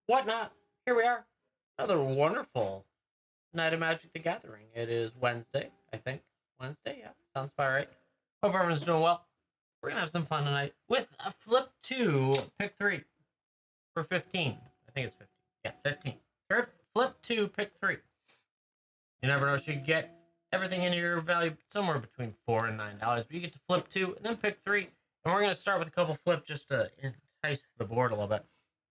Whatnot. Here we are. Another wonderful night of Magic the Gathering. It is Wednesday, I think. Wednesday, yeah. Sounds about right. Hope everyone's doing well. We're going to have some fun tonight with a flip 2, pick 3 for 15. I think it's 15. Yeah, 15. Flip 2, pick 3. You never know. You could get everything in your value somewhere between $4 and $9. But you get to flip 2 and then pick 3. And we're going to start with a couple flip just to entice the board a little bit.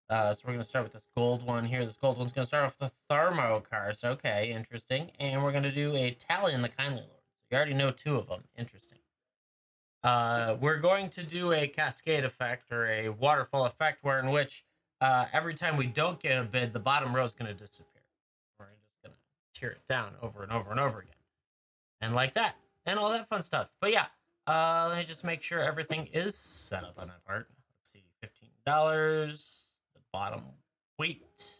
So we're going to start with this gold one here. This gold one's going to start off with the Thermo cards. Okay, interesting. And we're going to do a Talion the Kindly Lord. So you already know 2 of them. Interesting. We're going to do a cascade effect or a waterfall effect where in which every time we don't get a bid, the bottom row is going to disappear. We're just going to tear it down over and over and over again. And like that. And all that fun stuff. But yeah, let me just make sure everything is set up on that part. Let's see, $15. The bottom weight.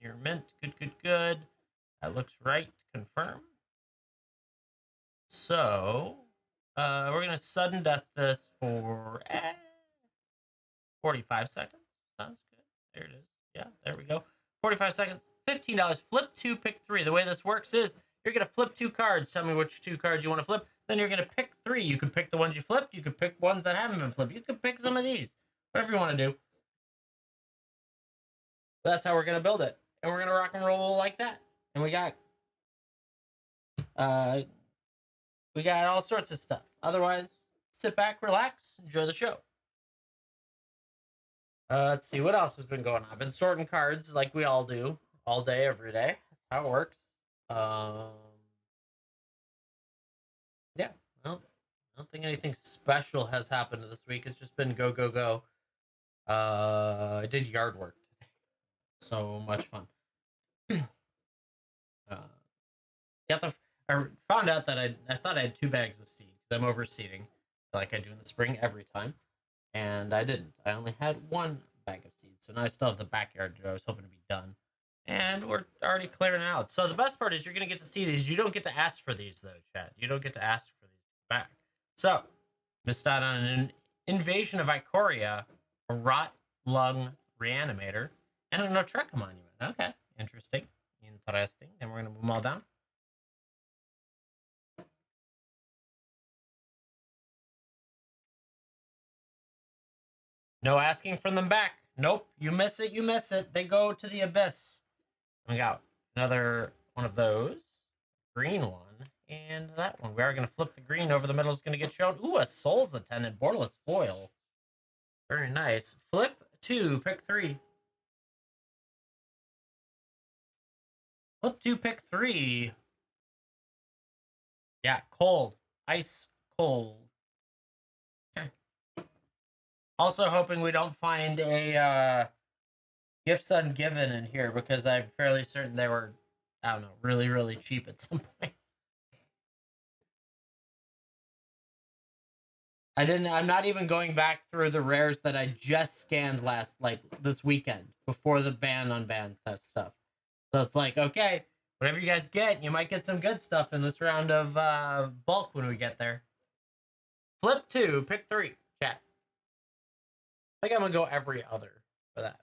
Near mint. Good. That looks right. Confirm. So, we're going to sudden death this for 45 seconds. Sounds good. There it is. Yeah, there we go. 45 seconds. $15. Flip 2, pick 3. The way this works is you're going to flip 2 cards. Tell me which 2 cards you want to flip. Then you're going to pick 3. You can pick the ones you flipped. You can pick ones that haven't been flipped. You can pick some of these. Whatever you want to do. That's how we're going to build it. And we're going to rock and roll like that. And we got all sorts of stuff. Otherwise, sit back, relax, enjoy the show. Let's see what else has been going on. I've been sorting cards like we all do, all day, every day. That's how it works. Yeah, well, I don't think anything special has happened this week. It's just been go. I did yard work today. So much fun. I found out that I thought I had 2 bags of seed because I'm overseeding, like I do in the spring every time, and I didn't. I only had 1 bag of seeds, so now I still have the backyard that I was hoping to be done, and we're already clearing out. So the best part is you're gonna get to see these. You don't get to ask for these though, Chad. You don't get to ask for these back. So missed out on an invasion of Ikoria, a rot lung reanimator, and an Otreka monument. Okay, interesting. Then we're gonna move them all down. No asking for them back. Nope. You miss it, you miss it. They go to the abyss. We got another one of those. Green one. And that one. We are going to flip the green over the middle. Is going to get shown. Ooh, a Soul's Attendant. Borderless foil. Very nice. Flip 2. Pick 3. Flip 2. Pick 3. Yeah, cold. Ice cold. Also hoping we don't find a gifts ungiven in here because I'm fairly certain they were, I don't know, really cheap at some point. I'm not even going back through the rares that I just scanned this weekend before the ban on ban stuff. So it's like, okay, whatever you guys get, you might get some good stuff in this round of bulk when we get there. Flip 2, pick 3, chat. I think I'm gonna go every other for that.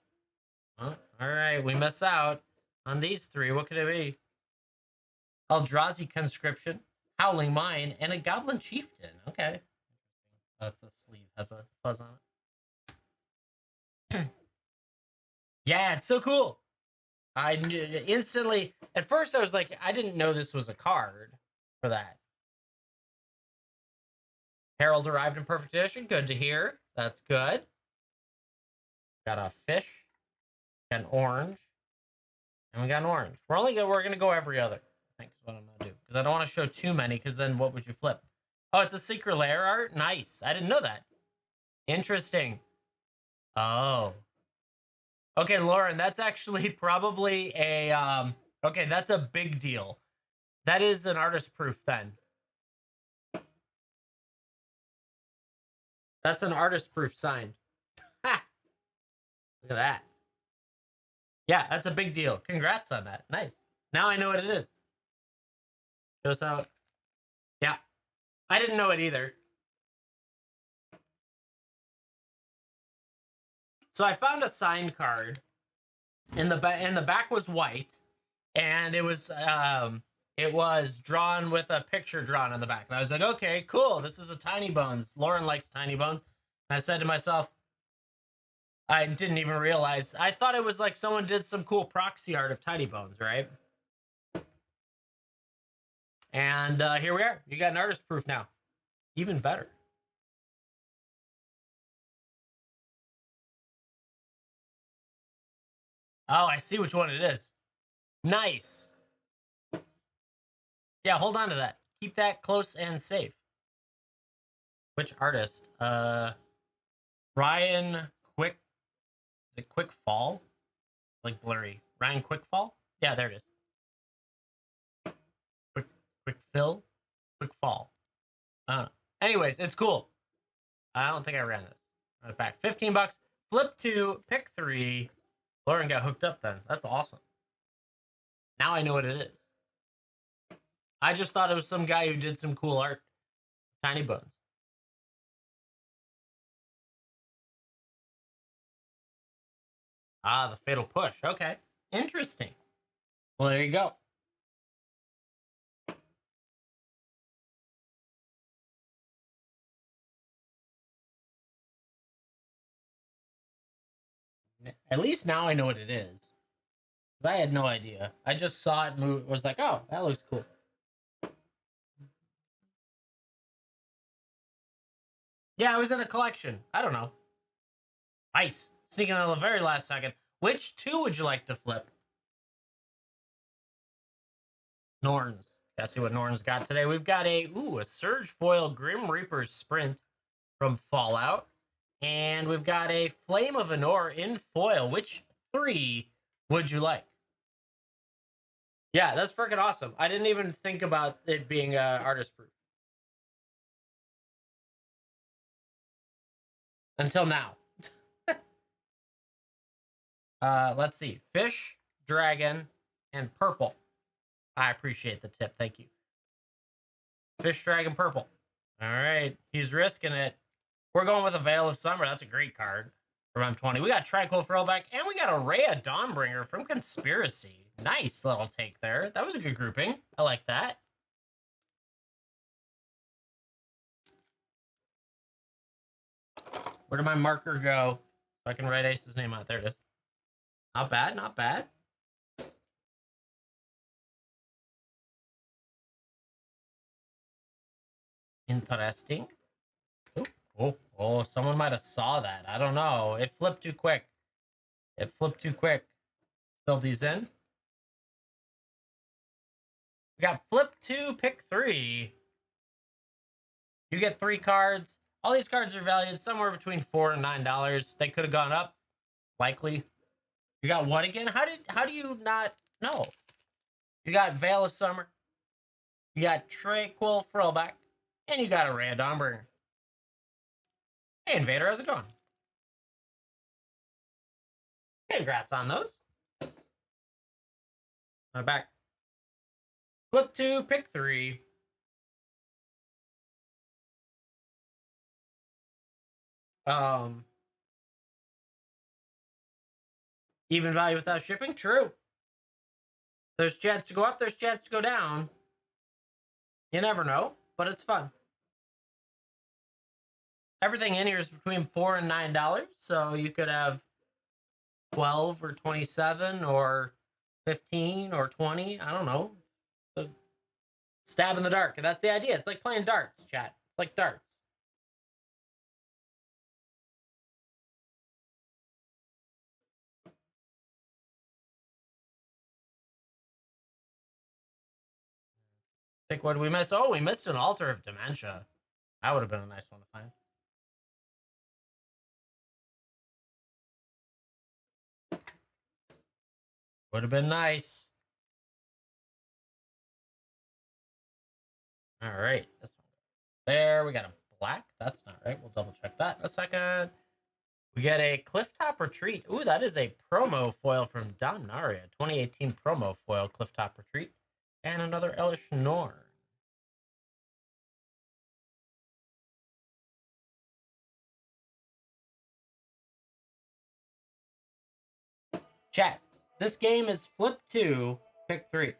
Oh, all right, we miss out on these 3. What could it be? Eldrazi Conscription, Howling Mine, and a Goblin Chieftain. Okay. The sleeve has a fuzz on it. Yeah, it's so cool. I instantly, at first I was like, I didn't know this was a card for that. Herald arrived in perfect condition. Good to hear. That's good. Got a fish. Got an orange. And we got an orange. We're going to go every other. I think is what I'm going to do. Because I don't want to show too many, because then what would you flip? Oh, it's a Secret Lair art? Nice. I didn't know that. Interesting. Oh. Okay, Lauren, that's actually probably a, okay, that's a big deal. That is an artist proof then. That's an artist proof sign. Ha! Look at that. Yeah, that's a big deal. Congrats on that. Nice. Now I know what it is. Shows out. Yeah. I didn't know it either. So I found a signed card And the back was white, and it was drawn with a picture drawn on the back. And I was like, okay, cool. This is a Tiny Bones. Lauren likes Tiny Bones. And I said to myself, I didn't even realize. I thought it was like someone did some cool proxy art of Tiny Bones, right? And here we are. You got an artist proof now. Even better. Oh, I see which one it is. Nice. Yeah, hold on to that. Keep that close and safe. Which artist? Ryan Quick. Is it Quick Fall? Like blurry. Ryan Quickfall? Yeah, there it is. Quick Fill? Quick Fall. Anyways, it's cool. I don't think I ran this. Right back. 15 bucks. Flip 2, pick 3. Lauren got hooked up then. That's awesome. Now I know what it is. I just thought it was some guy who did some cool art. Tiny Bones. Ah, the Fatal Push. Okay. Interesting. Well, there you go. At least now I know what it is. I had no idea. I just saw it move. Was like, oh, that looks cool. Yeah, it was in a collection. I don't know. Nice. Sneaking on the very last second. Which 2 would you like to flip? Norns. Gotta see what Norns got today. We've got a Surge Foil Grim Reaper's Sprint from Fallout. And we've got a Flame of Anor in foil. Which 3 would you like? Yeah, that's freaking awesome. I didn't even think about it being artist proof until now. Let's see. Fish, dragon, and purple. I appreciate the tip. Thank you. Fish, dragon, purple. All right. He's risking it. We're going with a Veil of Summer. That's a great card from M20. We got Tranquil Throwback, and we got a Rhea Dawnbringer from Conspiracy. Nice little take there. That was a good grouping. I like that. Where did my marker go? So I can write Ace's name out. There it is. Not bad, not bad. Interesting. Oh, someone might have saw that. I don't know. It flipped too quick. It flipped too quick. Fill these in. We got flip 2, pick 3. You get 3 cards. All these cards are valued somewhere between $4 and $9. They could have gone up, likely. You got what again? How do you not know? You got Veil of Summer. You got Tranquil Throwback. And you got a Rhea Dawnbringer. Hey, Invader, how's it going? Congrats on those. I'm back. Flip 2, pick 3. Even value without shipping? True. There's a chance to go up, there's a chance to go down. You never know, but it's fun. Everything in here is between $4 and $9, so you could have 12 or 27 or 15 or 20. I don't know. So stab in the dark. And that's the idea. It's like playing darts, chat. It's like darts. Think what did we miss? Oh, we missed an Altar of Dementia. That would have been a nice one to find. Would have been nice. All right. This one. There, we got a black. That's not right. We'll double check that in a second. We get a Clifftop Retreat. Ooh, that is a promo foil from Dominaria. 2018 promo foil Clifftop Retreat. And another Elish Norn. Chat, This game is flip 2, pick 3.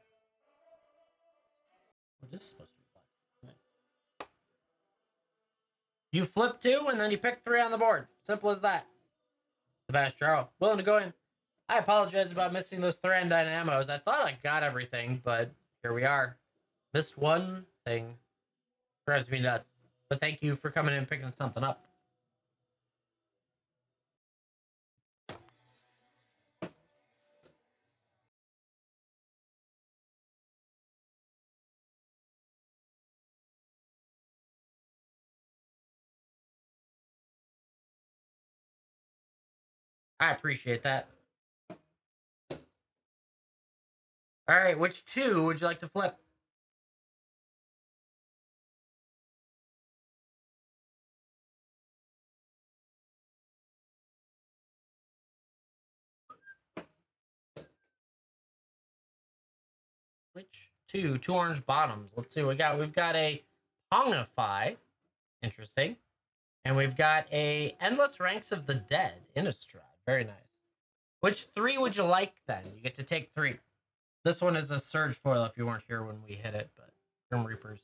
What is supposed to be nice. You flip 2, and then you pick 3 on the board. Simple as that. Sebastian, willing to go in. I apologize about missing those Thran Dynamos. I thought I got everything, but here we are. Missed one thing. Drives me nuts. But thank you for coming in and picking something up. I appreciate that. All right, which 2 would you like to flip? Which 2? 2 orange bottoms. Let's see what we got. We've got a Pongify. Interesting. And we've got a Endless Ranks of the Dead Innistrad. Very nice. Which 3 would you like then? You get to take 3. This one is a Surge foil if you weren't here when we hit it, but Grim Reaper's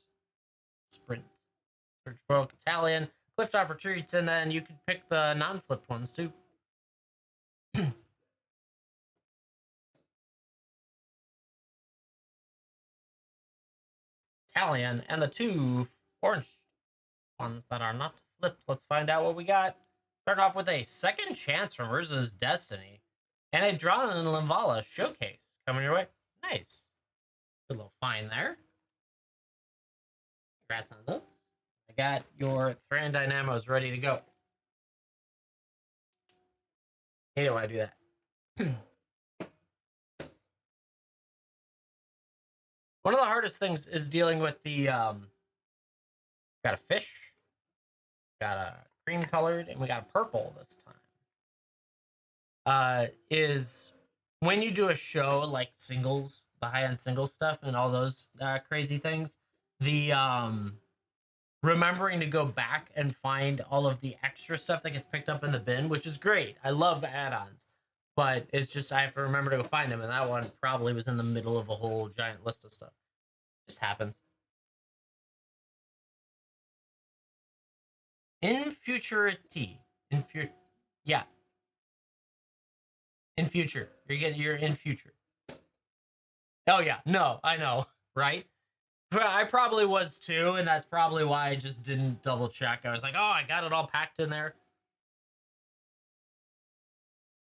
Sprint. Surge foil, Italian, Clifftop Retreats, and then you could pick the non-flipped ones too. Italian, and the 2 orange ones that are not flipped. Let's find out what we got. Start off with a Second Chance from Urza's Destiny, and a Drawn in Limvala Showcase coming your way. Nice. Good little find there. Congrats on those. I got your Thran Dynamos ready to go. Hate it when I do that. One of the hardest things is dealing with the got a fish, got a cream colored, and we got a purple this time. Is when you do a show like singles, the high-end single stuff and all those crazy things, the remembering to go back and find all of the extra stuff that gets picked up in the bin, which is great. I love add-ons, but it's just I have to remember to go find them, and that one probably was in the middle of a whole giant list of stuff. Just happens. In futurity, yeah, in future, you're in future. Oh yeah, no, I know, right? I probably was too, and that's probably why I just didn't double check. I was like, oh, I got it all packed in there.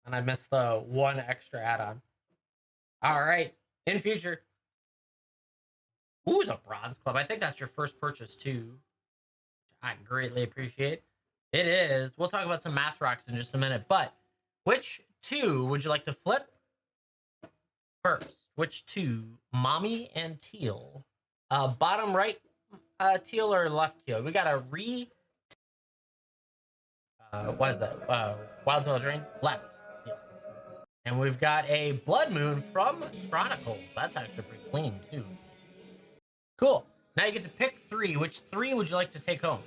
And I missed the one extra add-on. All right, in future. Ooh, the Bronze Club. I think that's your first purchase too. I greatly appreciate. It is. We'll talk about some math rocks in just a minute, but which 2 would you like to flip first? Which 2? Mommy and Teal. Bottom right teal or left teal? We got a what is that? Wild Soul Drain? Left teal. And we've got a Blood Moon from Chronicles. That's actually pretty clean too. Cool. Now you get to pick 3. Which 3 would you like to take home?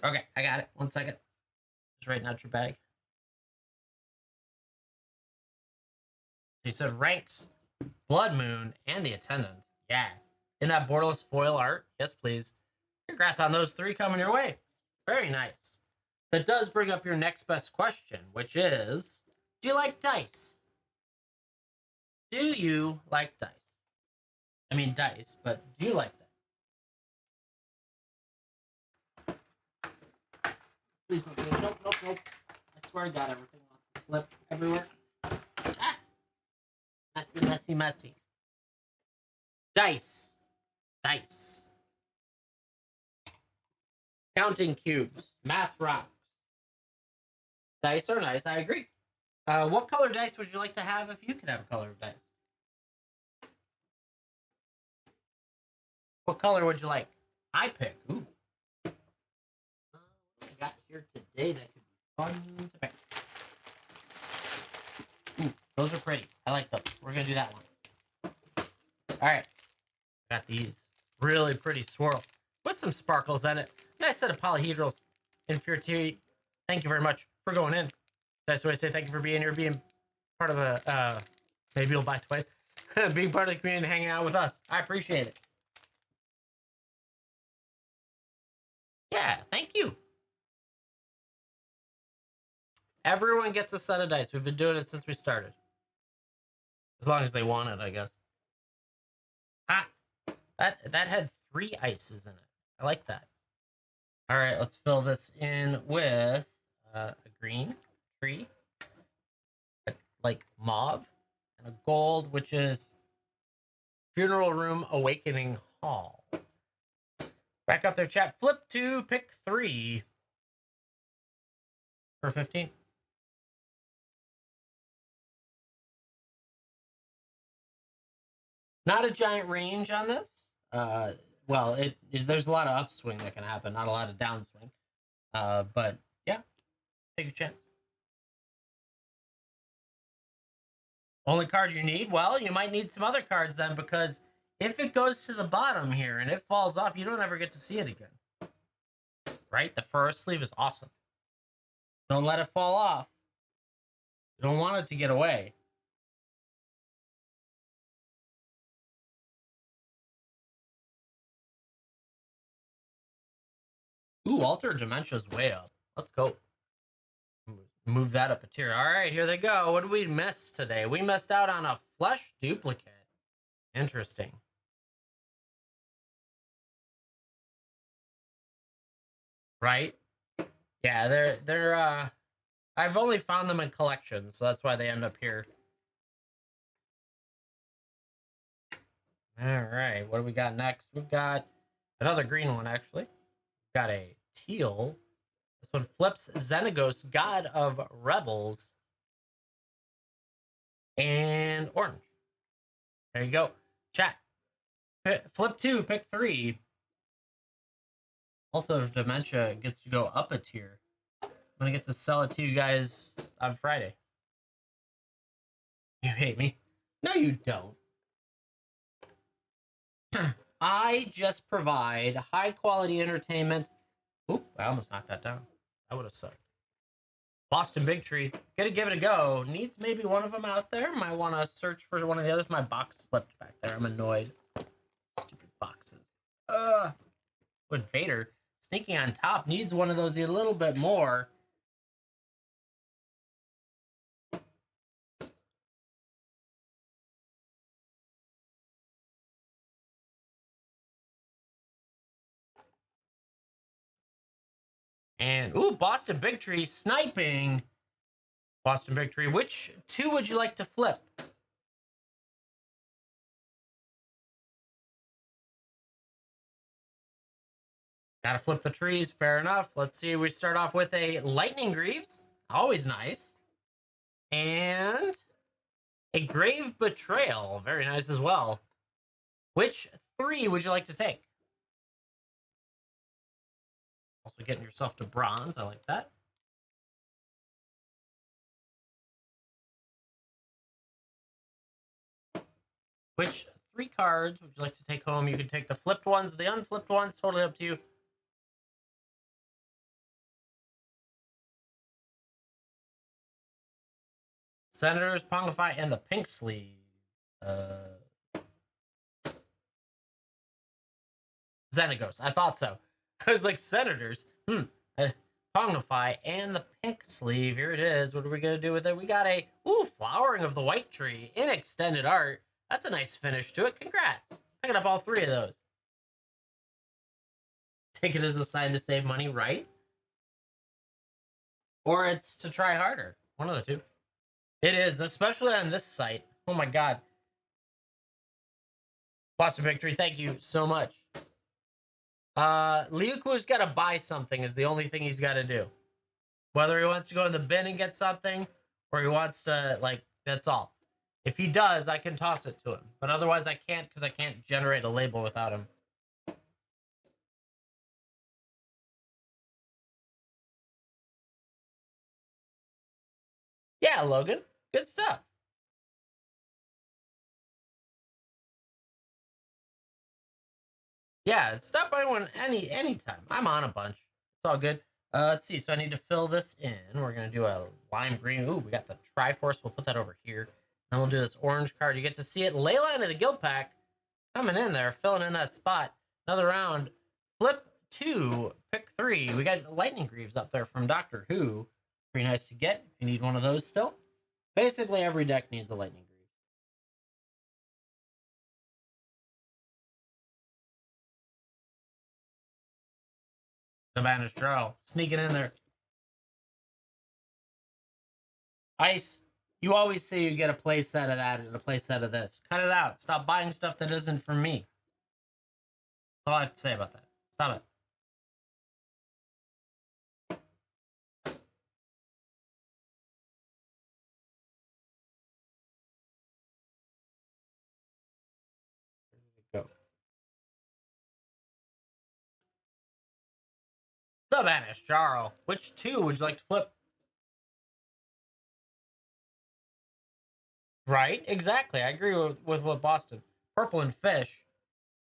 Okay, I got it. 1 second. Just writing out your bag. You said ranks, Blood Moon, and the Attendant. Yeah. In that borderless foil art. Yes, please. Congrats on those 3 coming your way. Very nice. That does bring up your next best question, which is, do you like dice? Do you like dice? I mean dice, but do you like dice? Please don't do it. Nope, nope, nope. I swear to God, everything wants to slip everywhere. Ah! Messy, messy, messy. Dice. Dice. Counting cubes. Math rocks. Dice are nice, I agree. What color dice would you like to have if you could have a color of dice? What color would you like? I pick. Ooh. What do I got here today that could be fun to pick? Ooh, those are pretty. I like those. We're going to do that one. All right. Got these really pretty swirl with some sparkles in it. Nice set of polyhedrals. Inferiority. Thank you very much for going in. Nice way to say thank you for being here, being part of the, maybe you'll buy twice. Being part of the community and hanging out with us. I appreciate it. Yeah, thank you. Everyone gets a set of dice. We've been doing it since we started. As long as they want it, I guess. Ah, that had 3 ices in it. I like that. All right, let's fill this in with a green tree, like mauve, and a gold, which is Funeral Room Awakening Hall. Back up there, chat. Flip 2, pick 3 for 15. Not a giant range on this. Well, there's a lot of upswing that can happen, not a lot of downswing. But yeah, take a chance. Only card you need? Well, you might need some other cards then, because if it goes to the bottom here and it falls off, you don't ever get to see it again. Right? The first sleeve is awesome. Don't let it fall off. You don't want it to get away. Ooh, Alter Dementia's way up. Let's go. Move that up a tier. All right, here they go. What did we miss today? We missed out on a flesh duplicate. Interesting. Right? Yeah, they're I've only found them in collections, so that's why they end up here. All right, what do we got next? We've got another green one, actually. We've got a teal. This one flips Xenagos, God of Rebels, and orange. There you go. Chat. Flip 2, pick 3. Altar of Dementia gets to go up a tier. I'm going to get to sell it to you guys on Friday. You hate me? No, you don't. I just provide high-quality entertainment. Oop, I almost knocked that down. That would have sucked. Boston Big Tree. Gotta give it a go. Needs maybe one of them out there. Might want to search for one of the others. My box slipped back there. I'm annoyed. Stupid boxes. With Vader sneaking on top, needs one of those a little bit more. And ooh, Boston Big Tree sniping. Boston Big Tree. Which 2 would you like to flip? Gotta flip the trees. Fair enough. Let's see. We start off with a Lightning Greaves. Always nice. And a Grave Betrayal. Very nice as well. Which 3 would you like to take? Also getting yourself to bronze. I like that. Which 3 cards would you like to take home? You can take the flipped ones or the unflipped ones. Totally up to you. Senators, Pongify, and the Pink Sleeve. Xenagos. I thought so. I was like, Senators. Pongify and the Pink Sleeve. Here it is. What are we going to do with it? We got a Flowering of the White Tree in extended art. That's a nice finish to it. Congrats. Picking up all 3 of those. Take it as a sign to save money, right? Or it's to try harder. One of the 2. It is, especially on this site. Oh my god. Boston Victory, thank you so much. Liuku's got to buy something is the only thing he's got to do. Whether he wants to go in the bin and get something, or he wants to, like, that's all. If he does, I can toss it to him. But otherwise, I can't, because I can't generate a label without him. Yeah, Logan. Good stuff. Yeah, stop by one anytime. I'm on a bunch. It's all good. Let's see. So I need to fill this in. We're gonna do a lime green. Ooh, we got the Triforce. We'll put that over here. Then we'll do this orange card. You get to see it. Leyline of the Guild Pack coming in there, filling in that spot. Another round. Flip 2, pick 3. We got Lightning Greaves up there from Doctor Who. Pretty nice to get if you need one of those still. Basically, every deck needs a Lightning Greaves. The Banished Draw. Sneaking in there. Ice. You always say you get a play set of that and a play set of this. Cut it out. Stop buying stuff that isn't for me. That's all I have to say about that. Stop it. Go. The Banished Jarl. Which 2 would you like to flip? Right? Exactly. I agree with what Boston. Purple and Fish.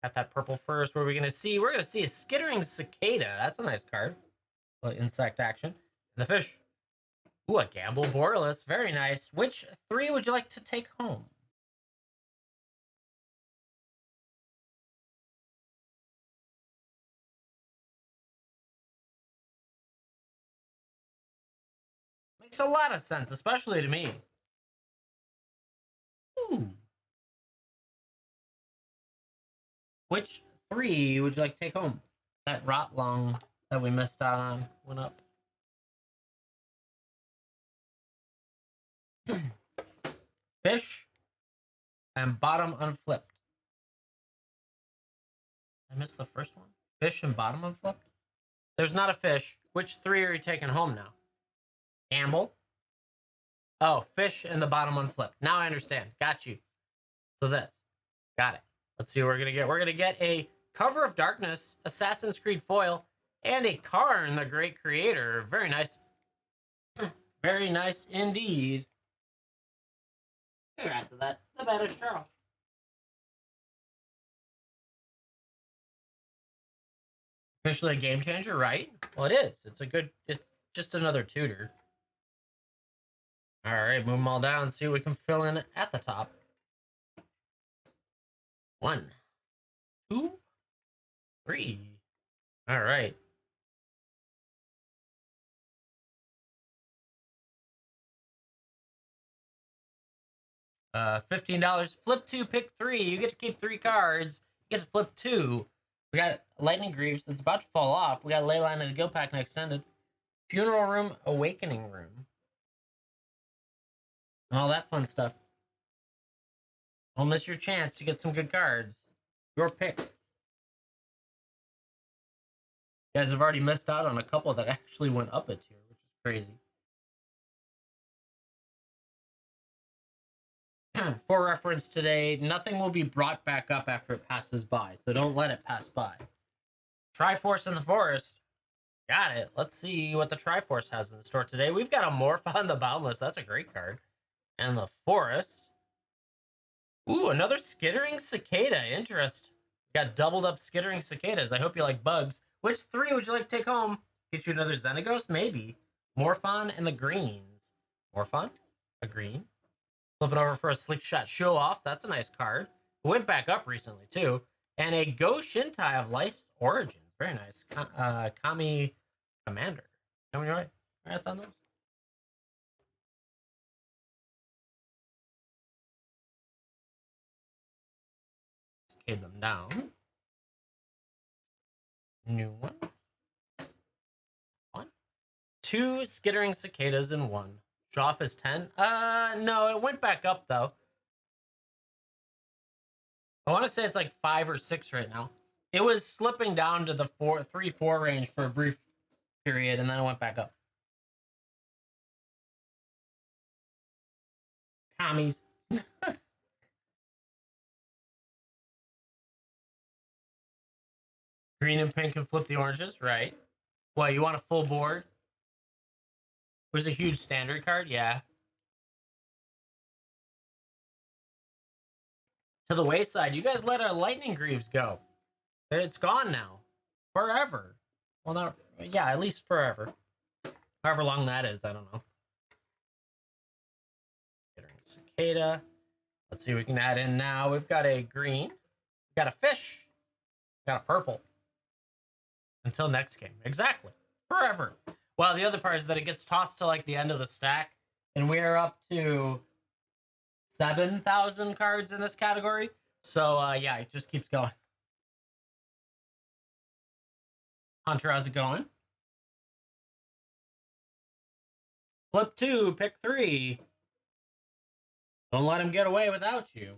Got that purple first. What are we going to see? We're going to see a Skittering Cicada. That's a nice card. Insect action. And the fish. Ooh, a Gamble Borealis. Very nice. Which 3 would you like to take home? Makes a lot of sense, especially to me. Ooh. Which 3 would you like to take home? That rot lung that we missed out on went up. Fish and bottom unflipped. I missed the first one. Fish and bottom unflipped. There's not a fish. Which 3 are you taking home now? Gamble. Oh, fish and the bottom unflipped. Now I understand. Got you. So this. Got it. Let's see what we're going to get. We're going to get a Cover of Darkness, Assassin's Creed foil, and a Karn, the Great Creator. Very nice. Very nice indeed. Congrats to that. The Banished Jarl. Officially a game changer, right? Well, it is. It's just another tutor. All right, move them all down. See what we can fill in at the top. 1, 2, 3. All right. $15. Flip 2, pick 3. You get to keep 3 cards. You get to flip 2. We got Lightning Greaves that's about to fall off. We got Leyline of the Guild Pack and Extended. Funeral Room, Awakening Room. And all that fun stuff. Don't miss your chance to get some good cards. Your pick. You guys have already missed out on a couple that actually went up a tier, which is crazy. For reference today, nothing will be brought back up after it passes by, so don't let it pass by. Triforce in the Forest. Got it. Let's see what the Triforce has in store today. We've got a Morphon the Boundless. That's a great card. And the Forest. Ooh, another Skittering Cicada. Interest. Got doubled up Skittering Cicadas. I hope you like bugs. Which 3 would you like to take home? Get you another Xenagos? Maybe. Morphon and the greens. Morphon? A green. Flip it over for a Slick Shot Show Off. That's a nice card. It went back up recently, too. And a Go Shintai of Life's Origins. Very nice. Kami Commander. How many right? Congrats on those. Scale them down. New one. 1. 2 Skittering Cicadas in 1. Show off is 10. No, it went back up, though. I want to say it's like 5 or 6 right now. It was slipping down to the 3-4 range for a brief period, and then it went back up. Commies. Green and pink can flip the oranges, right? What, you want a full board? Was a huge standard card? Yeah. To the wayside. You guys let our Lightning Greaves go. It's gone now. Forever. Well, not, yeah, at least forever. However long that is, I don't know. Cicada. Let's see what we can add in now. We've got a green. We've got a fish. We've got a purple. Until next game. Exactly. Forever. Well, the other part is that it gets tossed to like the end of the stack, and we're up to 7,000 cards in this category. So, yeah, it just keeps going. Hunter, how's it going? Flip 2, pick 3. Don't let him get away without you.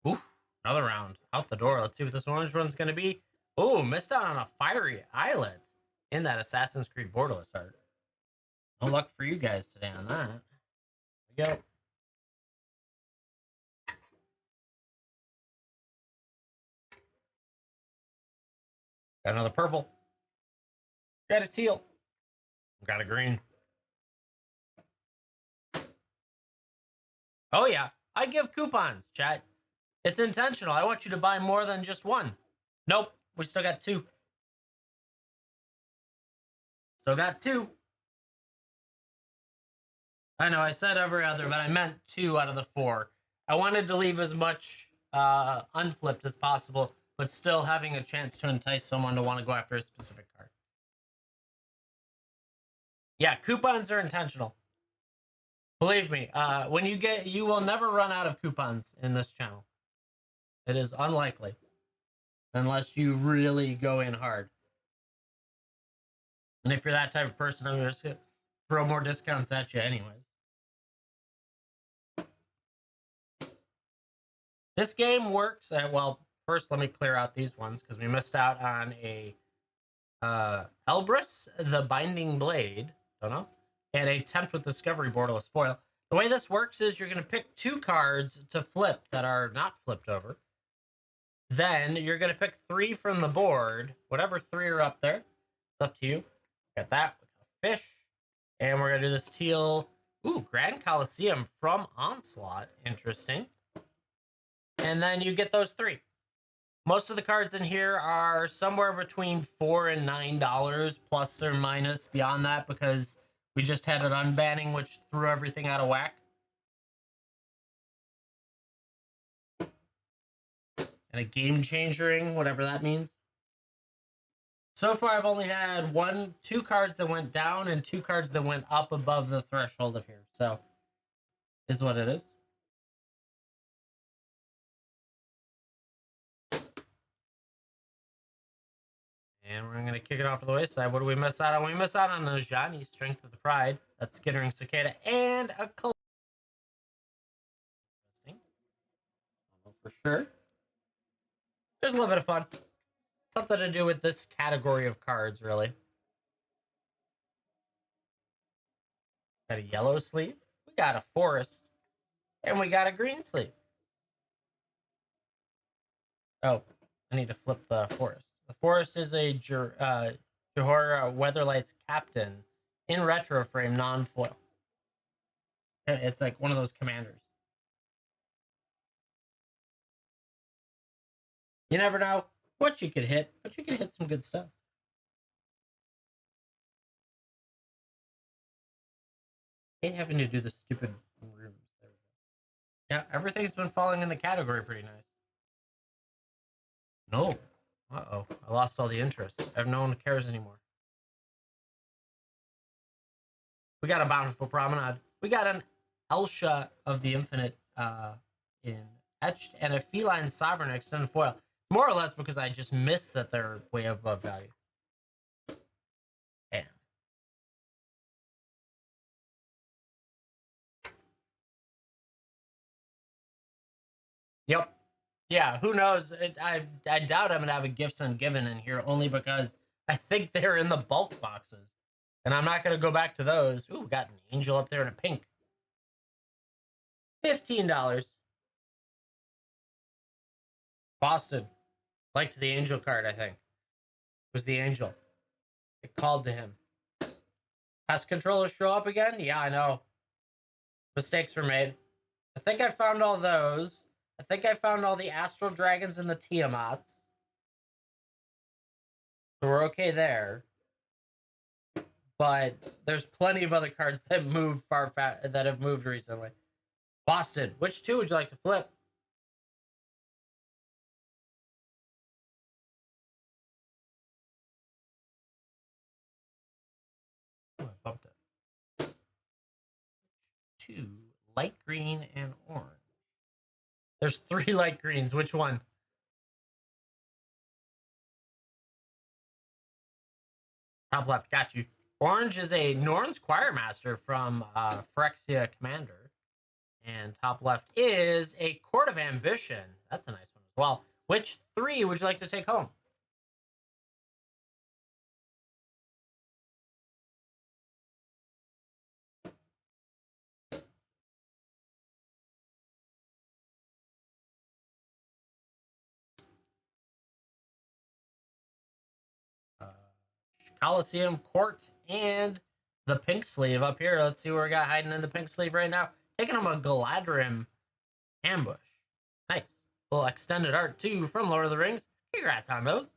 Oof, another round. Out the door. Let's see what this orange one's going to be. Oh, missed out on a fiery islet in that Assassin's Creed Borderless art. No luck for you guys today on that. There we go. Got another purple. Got a teal. Got a green. Oh, yeah. I give coupons, chat. It's intentional. I want you to buy more than just one. Nope. We still got 2. Still got 2. I know I said every other, but I meant 2 out of the 4. I wanted to leave as much unflipped as possible, but still having a chance to entice someone to want to go after a specific card. Yeah, coupons are intentional. Believe me, when you will never run out of coupons in this channel. It is unlikely, unless you really go in hard. And if you're that type of person, I'm just gonna throw more discounts at you anyways. This game works at, well, first let me clear out these ones because we missed out on a Elbrus, the Binding Blade, don't know, and a Tempt with Discovery Borderless Foil. The way this works is you're going to pick 2 cards to flip that are not flipped over. Then you're going to pick 3 from the board, whatever 3 are up there. It's up to you. Got that. We got a fish. And we're going to do this teal. Ooh, Grand Coliseum from Onslaught. Interesting. And then you get those 3. Most of the cards in here are somewhere between $4 and $9, plus or minus beyond that, because we just had an unbanning, which threw everything out of whack. And a game changering, whatever that means. So far, I've only had 2 cards that went down and 2 cards that went up above the threshold of here. So, is what it is. And we're going to kick it off to the wayside. What do we miss out on? We miss out on a Najani, Strength of the Pride. That's Skittering Cicada. And a Interesting. I don't know for sure. There's a little bit of fun. Something to do with this category of cards, really. Got a yellow sleeve. We got a forest. And we got a green sleeve. Oh, I need to flip the forest. The forest is a Johor Weatherlight's Captain in retro frame, non-foil. It's like one of those commanders. You never know what you could hit, but you could hit some good stuff. Ain't having to do the stupid rooms. There we go. Yeah, everything's been falling in the category pretty nice. No. Uh-oh. I lost all the interest. No one cares anymore. We got a Bountiful Promenade. We got an Elsha of the Infinite in etched and a Feline Sovereign extended foil. More or less because I just missed that they're way above value. Damn. Yep. Yeah, who knows? I doubt I'm going to have a Gifts Ungiven in here only because I think they're in the bulk boxes. And I'm not going to go back to those. Ooh, got an angel up there in a pink. $15. Boston. Liked the angel card, I think. It was the angel. It called to him. Pest controllers show up again? Yeah, I know. Mistakes were made. I think I found all those. I think I found all the Astral Dragons and the Tiamats. So we're okay there. But there's plenty of other cards that move that have moved recently. Boston, which two would you like to flip? Oh, I bumped it. Two, light green and orange. There's 3 light greens. Which one? Top left, got you. Orange is a Norn's Choirmaster from Phyrexia Commander. And top left is a Court of Ambition. That's a nice one as well. Which 3 would you like to take home? Coliseum, Court, and the pink sleeve up here. Let's see what we got hiding in the pink sleeve right now. Taking him a Galadrim Ambush. Nice. Little extended art, too, from Lord of the Rings. Congrats on those.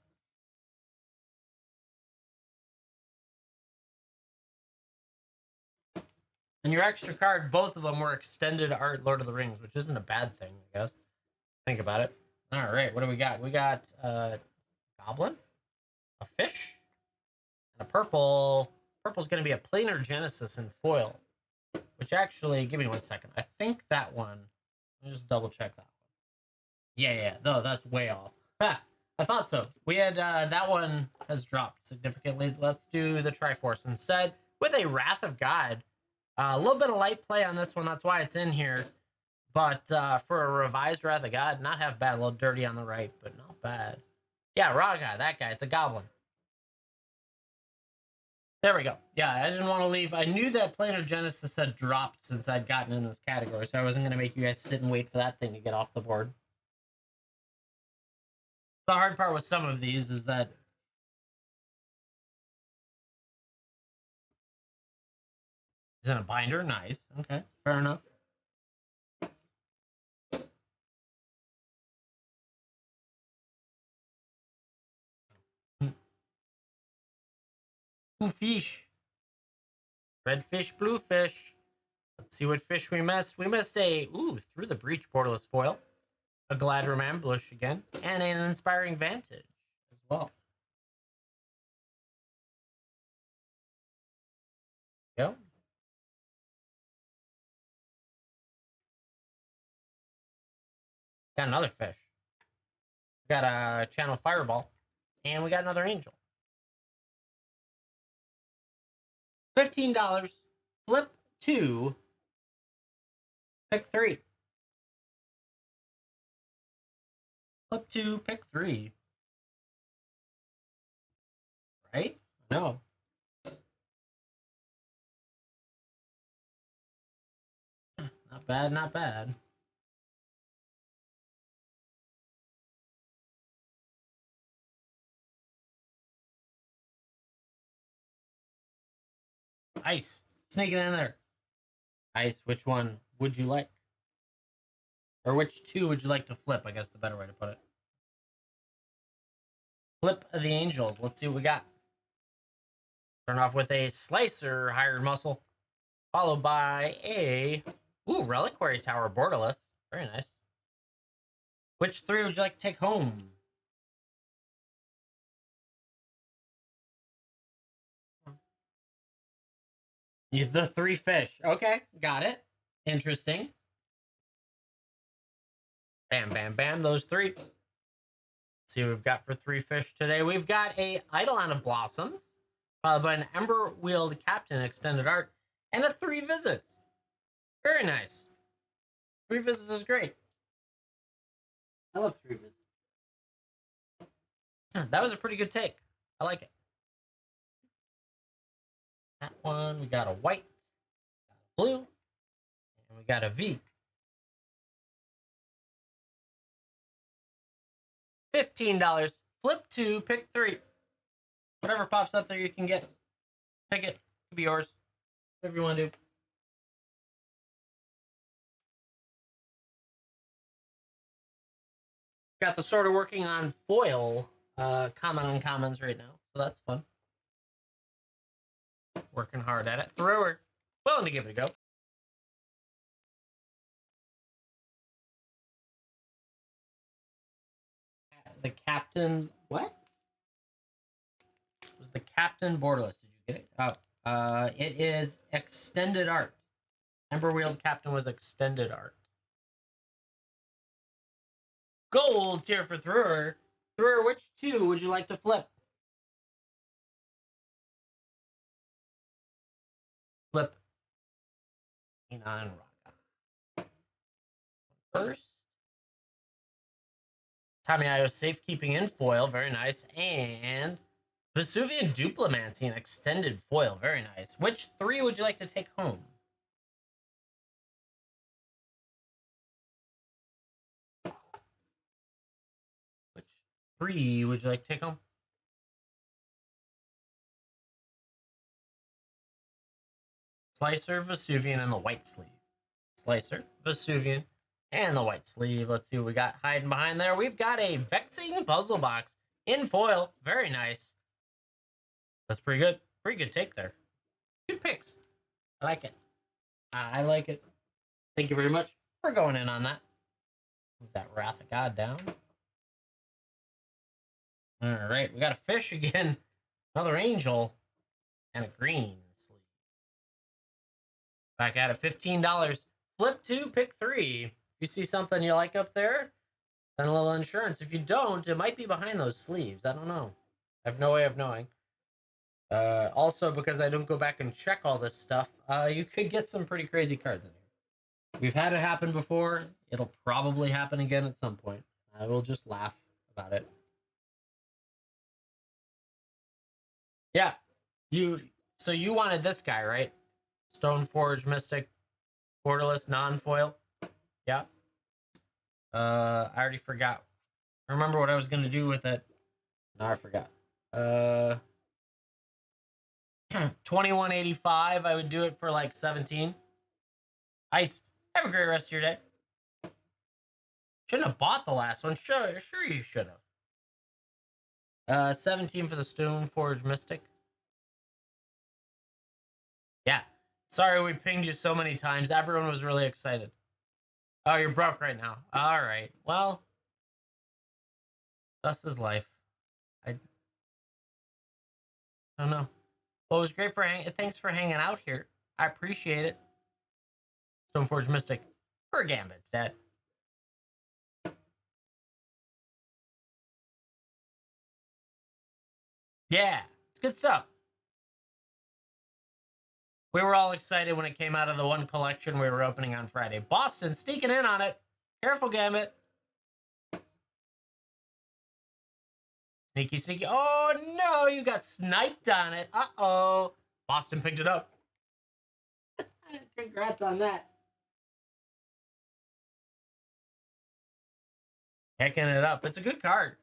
And your extra card, both of them were extended art Lord of the Rings, which isn't a bad thing, I guess. Think about it. All right, what do we got? We got a goblin, a fish, and a purple. Purple's going to be a planar Genesis in foil, which actually, give me 1 second. I think that one, let me just double check that one. Yeah. No, that's way off. Ha, I thought so. We had, that one has dropped significantly. Let's do the Triforce instead with a Wrath of God. A little bit of light play on this one. That's why it's in here. But for a revised Wrath of God, not half bad. A little dirty on the right, but not bad. Yeah, raw guy. That guy. It's a goblin. There we go. Yeah, I didn't want to leave. I knew that Planar Genesis had dropped since I'd gotten in this category, so I wasn't going to make you guys sit and wait for that thing to get off the board. The hard part with some of these is that is in a binder. Nice. Okay, fair enough. Blue fish. Red fish, blue fish. Let's see what fish we missed. We missed a, Through the Breach Portalist foil. A Galadrim Ambush again. And an Inspiring Vantage as well. Go. Got another fish. Got a Channel Fireball. And we got another Angel. $15. Flip 2. Pick 3. Flip 2, pick 3. Right? No. Not bad, not bad. Ice. Sneaking in there. Ice, which one would you like? Or which 2 would you like to flip? I guess the better way to put it. Flip of the Angels. Let's see what we got. Turn off with a Slicer Hired Muscle. Followed by a Reliquary Tower Borderless. Very nice. Which 3 would you like to take home? The 3 fish. Okay, got it. Interesting. Bam, bam, bam. Those 3. Let's see what we've got for 3 fish today. We've got a Eidolon of Blossoms, followed by an Ember Wheeled Captain Extended Art, and a 3 visits. Very nice. 3 visits is great. I love 3 visits. That was a pretty good take. I like it. That one, we got a white, got a blue, and we got a V. $15. Flip 2, pick 3. Whatever pops up there you can get. Pick it. Could be yours. Whatever you want to do. Got the sort of working on foil common uncommons right now, so that's fun. Working hard at it. Thrower, willing to give it a go. The captain, what? Was the captain borderless? Did you get it? Oh, it is extended art. Ember Wheeled Captain was extended art. Gold tier for Thrower. Thrower, which two would you like to flip? Flip. Enon Rock. First. Tamiyo Safekeeping in foil, very nice. And Vesuvian Duplimancy in extended foil, very nice. Which three would you like to take home? Which three would you like to take home? Slicer, Vesuvian, and the white sleeve. Slicer, Vesuvian, and the white sleeve. Let's see what we got hiding behind there. We've got a Vexing Puzzle Box in foil. Very nice. That's pretty good. Pretty good take there. Good picks. I like it. I like it. Thank you very much for going in on that. Move that Wrath of God down. All right, we got a fish again. Another angel. And a green sleeve. Back at it, $15. Flip 2, pick 3. If you see something you like up there, then a little insurance. If you don't, it might be behind those sleeves. I don't know. I have no way of knowing. Also, because I don't go back and check all this stuff, you could get some pretty crazy cards in here. We've had it happen before. It'll probably happen again at some point. I will just laugh about it. Yeah. So you wanted this guy, right? Stoneforge Mystic, borderless, non-foil. Yeah. I already forgot. I remember what I was gonna do with it. No, I forgot. 21.85. I would do it for like 17. Ice. Have a great rest of your day. Shouldn't have bought the last one. Sure you should have. 17 for the Stoneforge Mystic. Yeah. Sorry we pinged you so many times. Everyone was really excited. Oh, you're broke right now. All right. Well, thus is life. I don't know. Well, it was great for thanks for hanging out here. I appreciate it. Stoneforge Mystic for Gambit's Dad. Yeah, it's good stuff. We were all excited when it came out of the one collection we were opening on Friday. Boston sneaking in on it. Careful, Gambit. Sneaky, sneaky. Oh, no, you got sniped on it. Uh-oh. Boston picked it up. Congrats on that. Picking it up. It's a good card.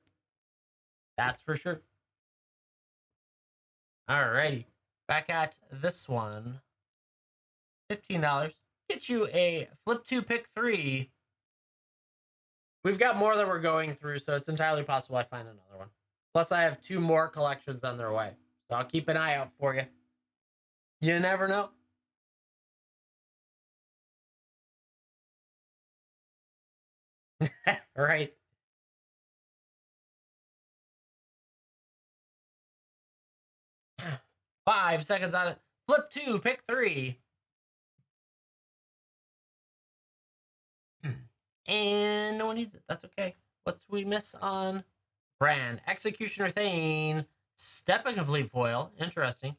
That's for sure. Alrighty. Back at this one. $15. Get you a flip 2, pick 3. We've got more that we're going through, so it's entirely possible I find another one. Plus, I have 2 more collections on their way. So I'll keep an eye out for you. You never know. Right. Five seconds on it. Flip 2, pick 3. And no one needs it. That's okay. What's we miss on brand? Executioner Thane. Step and complete foil. Interesting.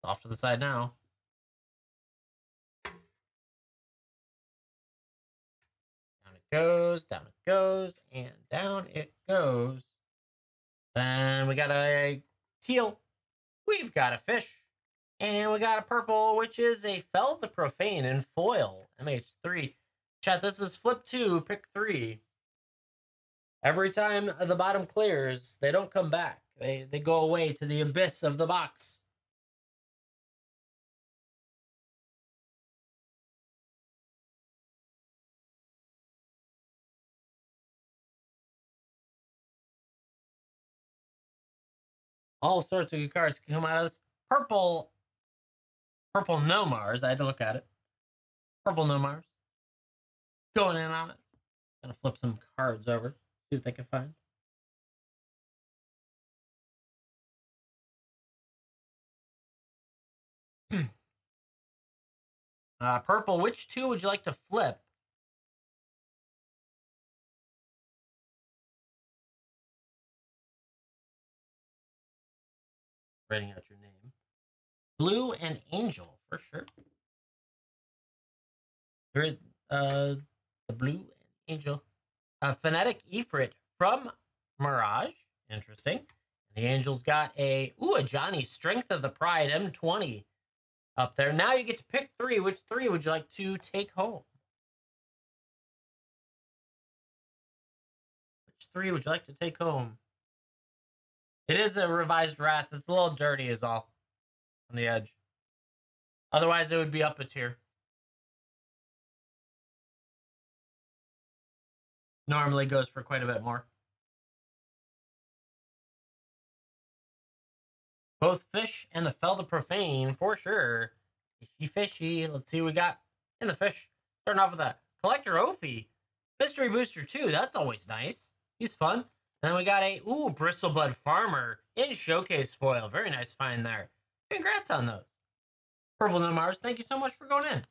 Off to the side now. Down it goes, down it goes, and down it goes. Then we got a teal. We've got a fish. And we got a purple, which is a Fell the Profane in foil. MH3. Chat, this is flip 2, pick 3. Every time the bottom clears, they don't come back. They go away to the abyss of the box. All sorts of good cards can come out of this. Purple No Mars. I had to look at it. Purple No Mars. Going in on it. Gonna flip some cards over. See what they can find. Purple, which two would you like to flip? Writing out your name. Blue and Angel, for sure. Here's the Blue and Angel. Phonetic Ifrit from Mirage. Interesting. The Angels got a Johnny Strength of the Pride M20 up there. Now you get to pick three. Which three would you like to take home? Which three would you like to take home? It is a revised Wrath. It's a little dirty is all on the edge. Otherwise, it would be up a tier. Normally goes for quite a bit more. Both Fish and the Fell the Profane, for sure. Fishy, fishy. Let's see what we got in the fish. Starting off with a Collector Ophi. Mystery Booster 2. That's always nice. He's fun. And then we got a, Bristlebud Farmer in Showcase Foil. Very nice find there. Congrats on those. Purple No Mars, thank you so much for going in.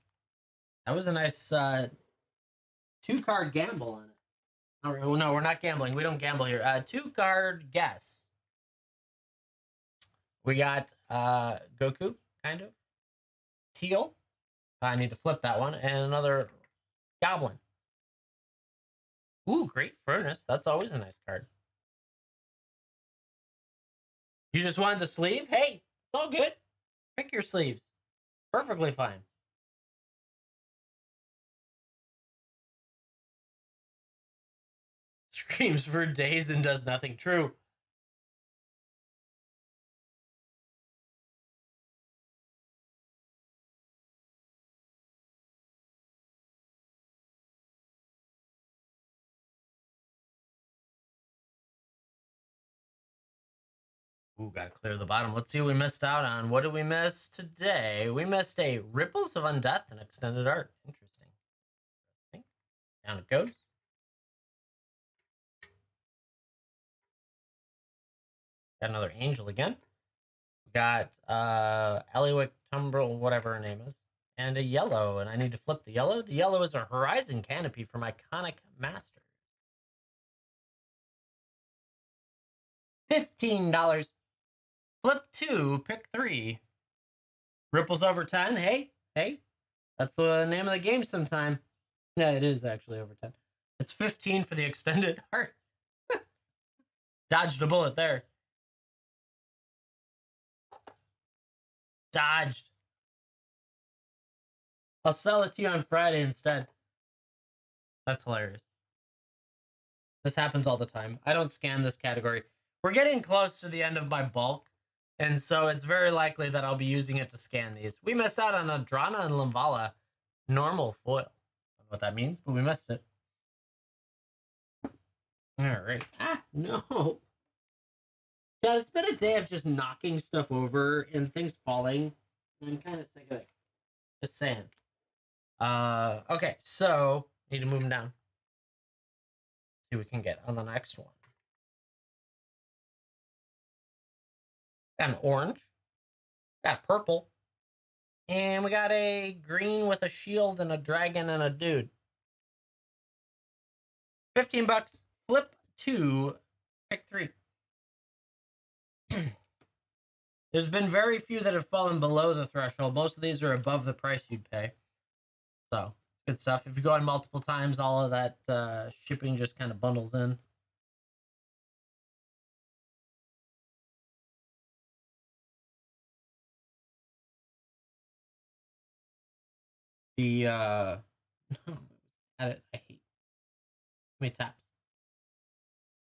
That was a nice 2-card gamble on it. Oh, no, we're not gambling. We don't gamble here. 2-card guess. We got Goku, kind of. Teal. I need to flip that one. And another Goblin. Great Furnace. That's always a nice card. You just wanted the sleeve? Hey, it's all good. Pick your sleeves. Perfectly fine. Screams for days and does nothing. True. Gotta clear the bottom. Let's see what we missed out on. What did we miss today? We missed a Ripples of Undeath and Extended Art. Interesting. Down it goes. Got another Angel again. We got Eliwick Tumbrel, whatever her name is. And a yellow, and I need to flip the yellow. The yellow is a Horizon Canopy from Iconic Masters. $15. Flip 2, pick 3. Ripples over 10. Hey, that's the name of the game sometime. Yeah, it is actually over 10. It's 15 for the extended art. Dodged a bullet there. Dodged. I'll sell it to you on Friday instead. That's hilarious. This happens all the time. I don't scan this category. We're getting close to the end of my bulk, and so it's very likely that I'll be using it to scan these. We missed out on Adrana and Limvala normal foil. I don't know what that means, but we missed it. All right. No. Yeah, it's been a day of just knocking stuff over and things falling. I'm kind of sick of it. Just saying. Okay, so need to move them down. See what we can get on the next one. Got an orange. Got a purple. And we got a green with a shield and a dragon and a dude. $15. Flip 2. Pick 3. There's been very few that have fallen below the threshold. Most of these are above the price you'd pay. So, good stuff. If you go in multiple times, all of that shipping just kind of bundles in. The I hate me taps.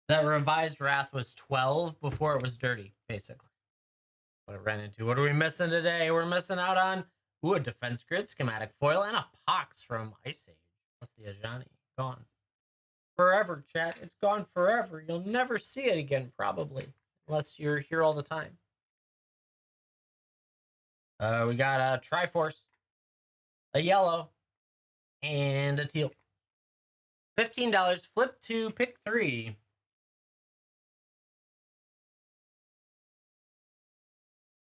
That revised Wrath was 12 before it was dirty, basically. What I ran into. What are we missing today? We're missing out on a Defense Grid schematic foil and a Pox from Ice Age. Plus the Ajani. Gone. Forever, chat. It's gone forever. You'll never see it again, probably. unless you're here all the time. We got a Triforce, a yellow, and a teal. $15. Flip to pick 3.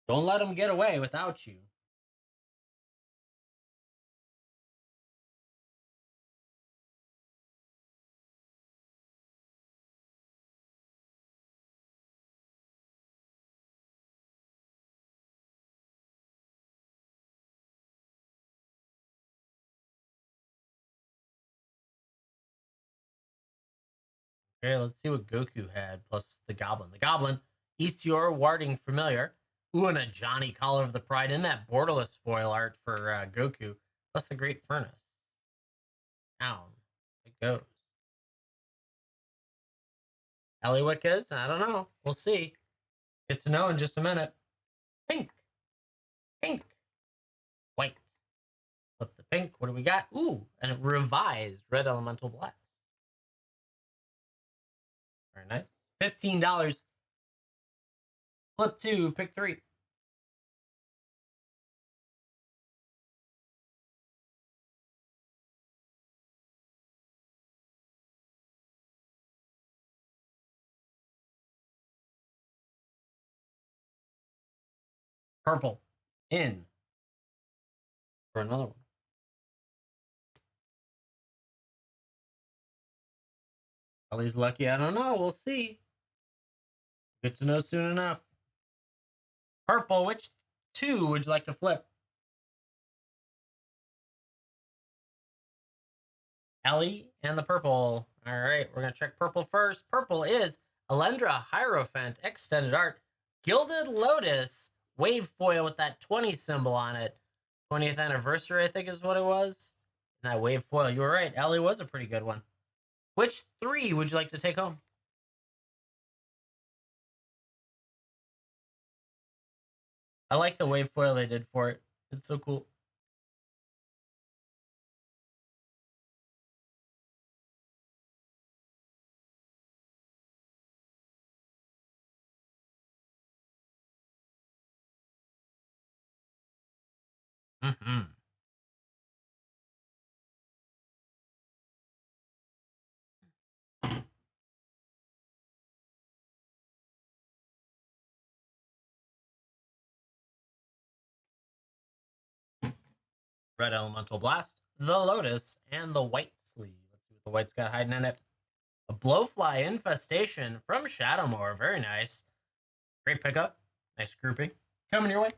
Don't let them get away without you. Okay, let's see what Goku had, plus the Goblin. The Goblin, Eastior, Warding Familiar. Ooh, and a Johnny Collar of the Pride in that borderless foil art for Goku, plus the Great Furnace. Down it goes. Eliwick is? I don't know. We'll see. Get to know in just a minute. Pink. Pink. White. Flip the pink. What do we got? Ooh, and a revised Red Elemental Blast. Very nice. $15. Flip 2, pick 3. Purple. In. For another one. Ellie's lucky. I don't know. We'll see. Get to know soon enough. Purple. Which 2 would you like to flip? Ellie and the purple. All right, we're going to check purple first. Purple is Alendra Hierophant Extended Art. Gilded Lotus wave foil with that 20 symbol on it. 20th anniversary, I think is what it was. And that wave foil. You were right. Ellie was a pretty good one. Which 3 would you like to take home? I like the wave foil they did for it. It's so cool. Mm-hmm. Red Elemental Blast, the Lotus, and the White Sleeve. Let's see what the White's got hiding in it. A Blowfly Infestation from Shadowmoor. Very nice. Great pickup. Nice grouping. Coming your way.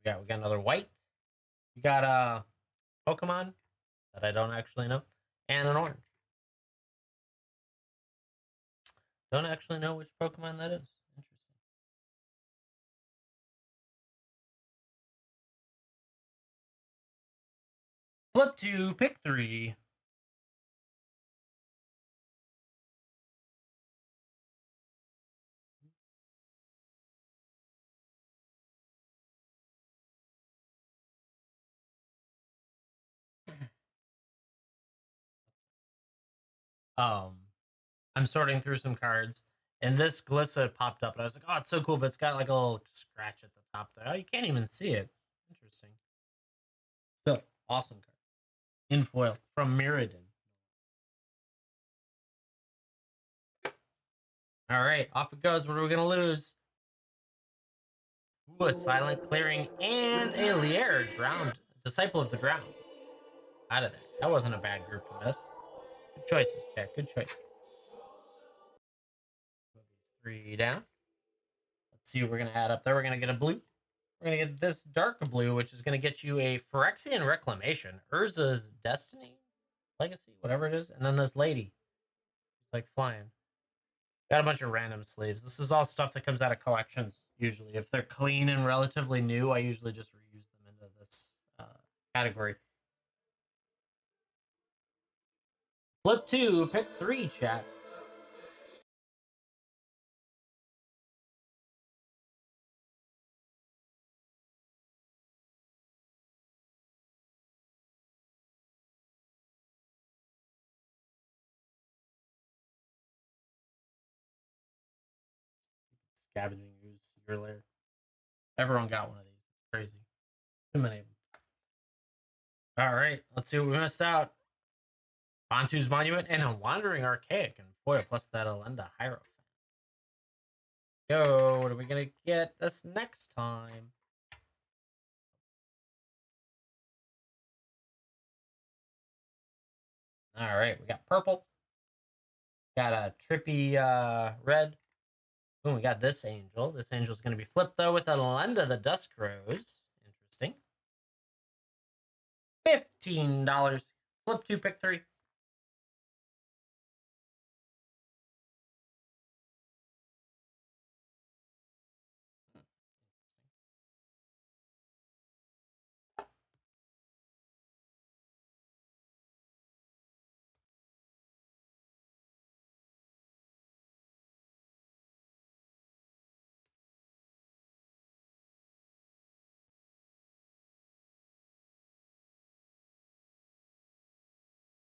We got another white. We got a Pokemon that I don't actually know. And an orange. Don't actually know which Pokemon that is. Interesting. Flip 2, pick 3. Um, I'm sorting through some cards, and this Glissa popped up, and I was like, "Oh, it's so cool!" But it's got like a little scratch at the top there. Oh, you can't even see it. Interesting. Still, awesome card. In foil from Mirrodin. All right, off it goes. What are we gonna lose? Ooh, a Silent Clearing and a Lier Drowned Disciple of the Drowned. Out of there. That wasn't a bad group to miss. Good choices, Jack. Good choices. Move these 3 down. Let's see what we're gonna add up there. We're gonna get a blue. We're going to get this dark blue, which is going to get you a Phyrexian Reclamation, Urza's Destiny, Legacy, whatever it is, and then this lady. It's like flying. Got a bunch of random sleeves. This is all stuff that comes out of collections, usually. If they're clean and relatively new, I usually just reuse them into this category. Flip 2, pick 3, chat. Scavenging Ooze, Your Lair. Everyone got one of these. Crazy. Too many of them. All right, let's see what we missed out. Bantu's Monument and a Wandering Archaic and foil plus that Elenda Hierophant. Yo, what are we gonna get this next time? All right, we got purple. Got a trippy red. Boom, we got this angel. This angel's gonna be flipped though with a Elenda the Dusk Rose. Interesting. $15. Flip 2, pick 3.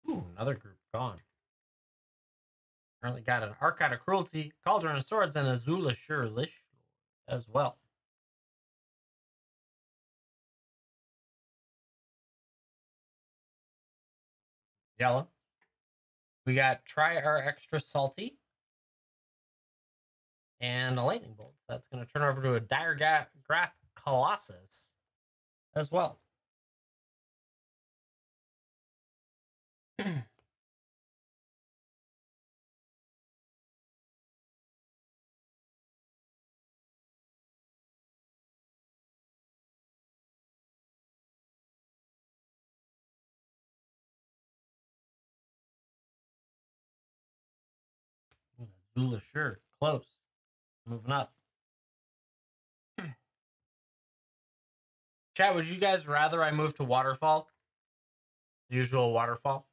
Ooh, another group gone. Currently got an Archive of Cruelty, Cauldron of Swords, and Azula Lish as well. Yellow. We got Try Our Extra Salty and a Lightning Bolt. That's going to turn over to a Diregraph Colossus as well. Azula close. Moving up. Chat, would you guys rather I move to Waterfall? The usual Waterfall?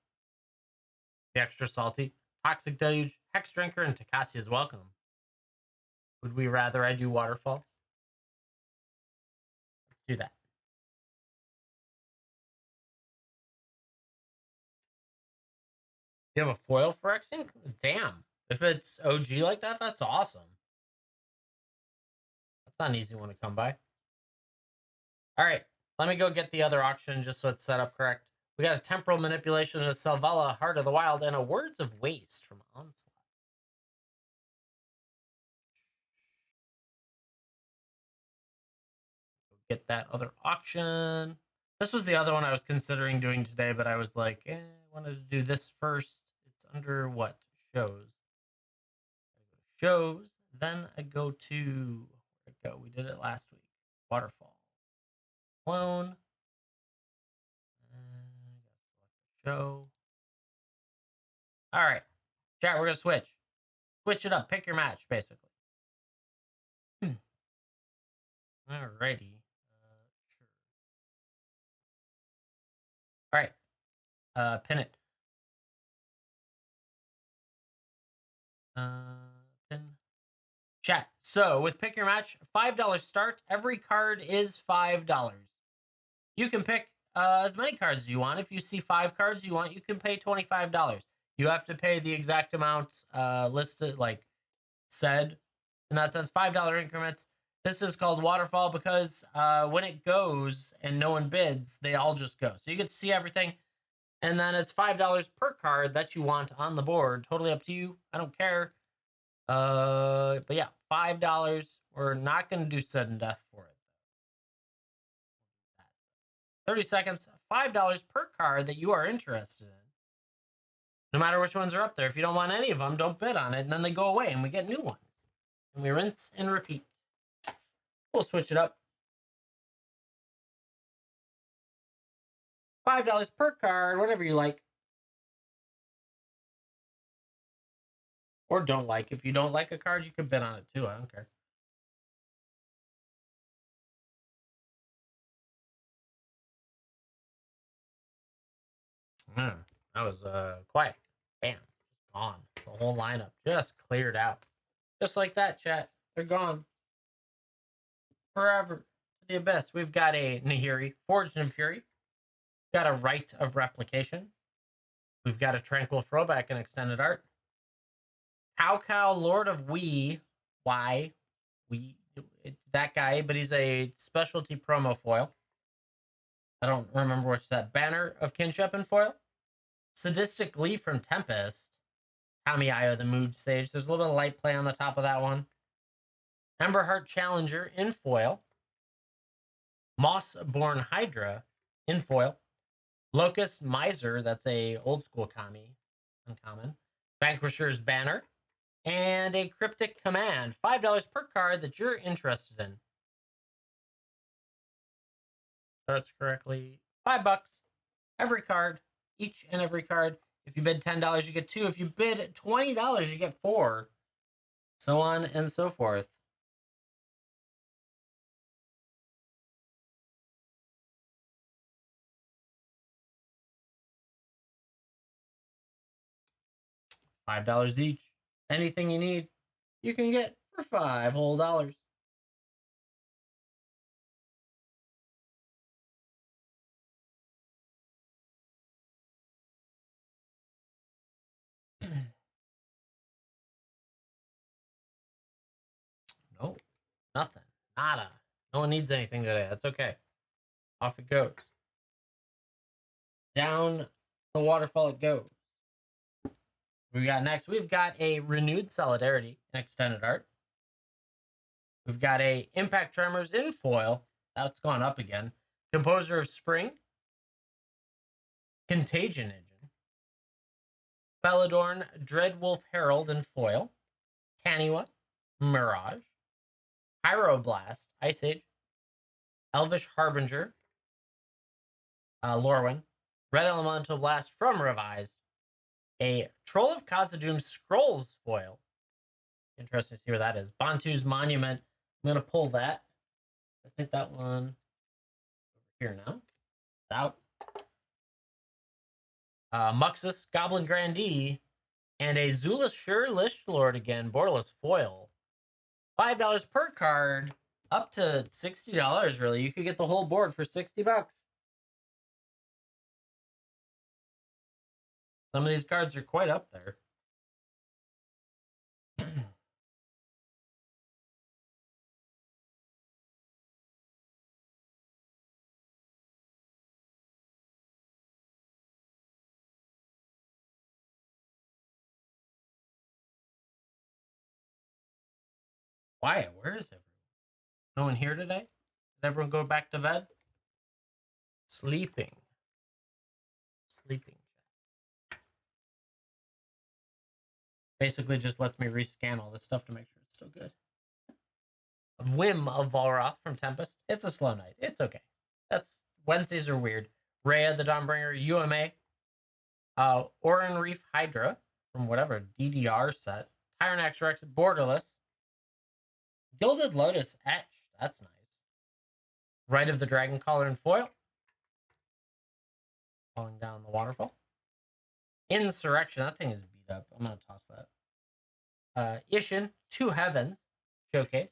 The extra salty? Toxic Deluge, Hex Drinker, and Takasia's Welcome. Would we rather I do Waterfall? Let's do that. You have a foil for Phyrexian? Damn. If it's OG like that, that's awesome. That's not an easy one to come by. All right. Let me go get the other auction just so it's set up correct. We got a Temporal Manipulation, a Selvala, Heart of the Wild, and a Words of Waste from Onslaught. Get that other auction. This was the other one I was considering doing today, but I was like, I wanted to do this first. It's under what? Shows. Shows. Then I go to, where'd it go? We did it last week. Waterfall. Clone. Show. All right. Chat, we're going to switch. Switch it up. Pick your match, basically. Alrighty. Sure. All right. Pin it. Pin. Chat. So with Pick Your Match, $5 start. Every card is $5. You can pick as many cards as you want. If you see 5 cards you want, you can pay $25. You have to pay the exact amount listed, like said. In that sense, $5 increments. This is called Waterfall because when it goes and no one bids, they all just go. So you get to see everything. And then it's $5 per card that you want on the board. Totally up to you. I don't care. But yeah, $5. We're not going to do sudden death for it. 30 seconds, $5 per card that you are interested in. No matter which ones are up there. If you don't want any of them, don't bid on it. And then they go away and we get new ones. And we rinse and repeat. We'll switch it up. $5 per card, whatever you like. Or don't like. If you don't like a card, you can bid on it too. I don't care. That was quiet. Bam. Gone. The whole lineup just cleared out. Just like that, chat. They're gone. Forever. To the abyss. We've got a Nahiri, Forged in Fury. Got a Rite of Replication. We've got a Tranquil Throwback and Extended Art. Cow, Lord of Why? that guy, but he's a specialty promo foil. I don't remember which that. Banner of Kinship in foil. Sadistic Glee from Tempest. Tommy Io, the Mood Sage. There's a little bit of light play on the top of that one. Emberheart Challenger in foil. Mossborn Hydra in foil. Locust Miser, that's a old school kami, uncommon. Vanquisher's Banner. And a Cryptic Command. $5 per card that you're interested in. Starts correctly. $5. Every card. Each and every card. If you bid $10, you get 2. If you bid $20, you get 4. So on and so forth. $5 each. Anything you need, you can get for $5 whole dollars. No, nothing. Nada. No one needs anything today. That's okay. Off it goes. Down the waterfall it goes. We got next. We've got a Renewed Solidarity in extended art. We've got a Impact Tremors in foil. That's gone up again. Composer of Spring. Contagion Engine. Felidorn Dreadwolf Herald in foil. Taniwa. Mirage. Pyroblast. Ice Age. Elvish Harbinger. Lorwyn. Red Elemental Blast from Revised. A Troll of Khazad-dûm Scrolls foil. Interesting to see where that is. Bantu's Monument. I'm going to pull that. I think that one over here now. It's out. Muxus, Goblin Grandee, and a Zulashur Lichlord again, borderless foil. $5 per card, up to $60 really. You could get the whole board for $60. Some of these cards are quite up there. Wyatt, where is everyone? No one here today? Did everyone go back to bed? Sleeping. Sleeping. Basically just lets me rescan all this stuff to make sure it's still good. Whim of Volroth from Tempest. It's a slow night. It's okay. That's Wednesdays are weird. Rhea the Dawnbringer, UMA. Oran Reef Hydra from whatever DDR set. Tyrannax Rex borderless. Gilded Lotus Etch. That's nice. Rite of the Dragon Collar in foil. Falling down the waterfall. Insurrection. That thing is beat up. I'm gonna toss that. Ishin, Two Heavens showcase.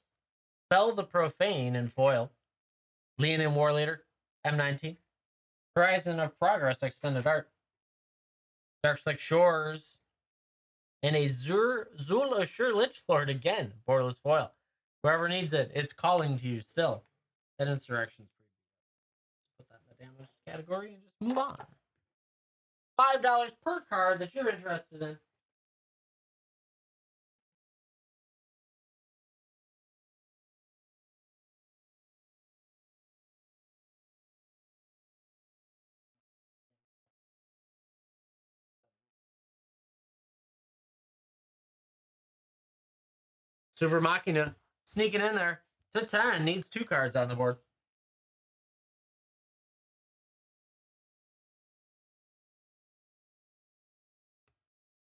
Fell the Profane in foil. Leonin Warleader, M19. Horizon of Progress extended art. Darkslick Shores. And a Zulashur Lichlord again, borderless foil. Whoever needs it, it's calling to you still. That Insurrection's pretty good. Put that in the damage category and just move on. $5 per card that you're interested in. Super Machina sneaking in there to 10. Needs 2 cards on the board.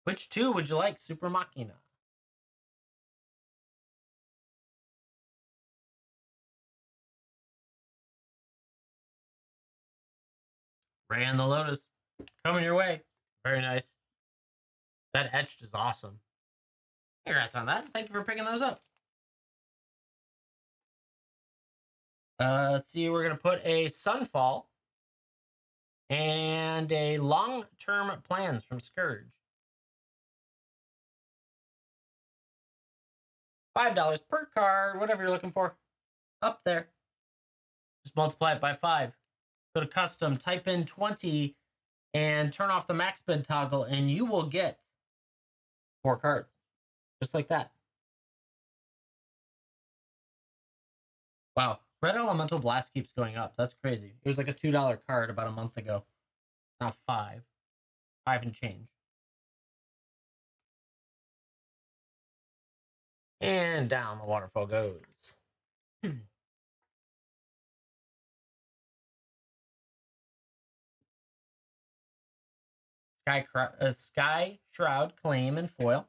Which 2 would you like, Super Machina? Ray and the Lotus coming your way. Very nice. That etched is awesome. Congrats on that. Thank you for picking those up. Let's see. We're going to put a Sunfall and a Long-Term Plans from Scourge. $5 per card, whatever you're looking for. Up there. Just multiply it by 5. Go to custom, type in 20, and turn off the max bid toggle, and you will get 4 cards. Just like that. Wow. Red Elemental Blast keeps going up. That's crazy. It was like a $2 card about a month ago. Now 5. 5 and change. And down the waterfall goes. Sky Shroud Claim and foil.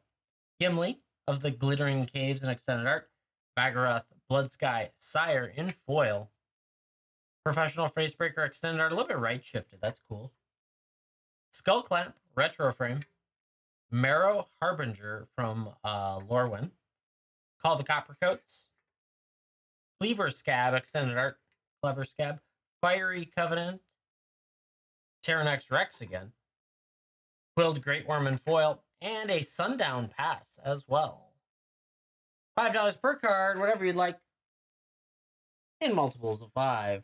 Gimli of the Glittering Caves and extended art. Bagarath Blood Sky Sire in foil. Professional Facebreaker extended art, a little bit right shifted. That's cool. Skull Clamp retro frame. Marrow Harbinger from Lorwyn. Call the Coppercoats. Cleaver Scab extended art. Clever Scab. Fiery Covenant. Terranax Rex again. Quilled Great Worm in foil. And a Sundown Pass as well. $5 per card, whatever you'd like. In multiples of 5.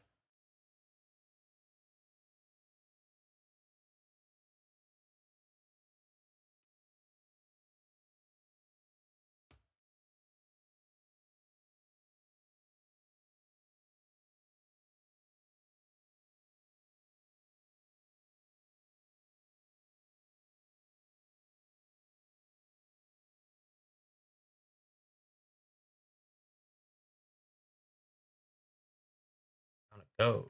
On it goes.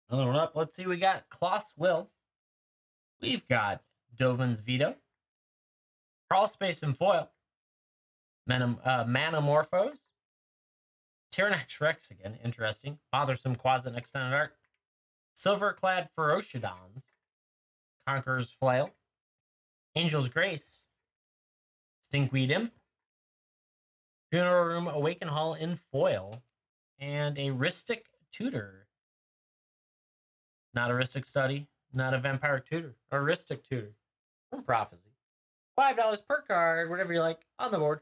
Another one up. Let's see. We got Cloth's Will. We've got Dovin's Veto. Crawl Space and foil. Manamorphose. Tyrannax Rex again. Interesting. Bothersome Quasit extended art. Silverclad Ferocidons. Conqueror's Flail. Angel's Grace. Stinkweed Imp. Funeral Room Awaken Hall in foil. And a Ristic Tutor. Not a Ristic Study. Not a Vampire Tutor. A Ristic Tutor. From Prophecy. $5 per card, whatever you like, on the board.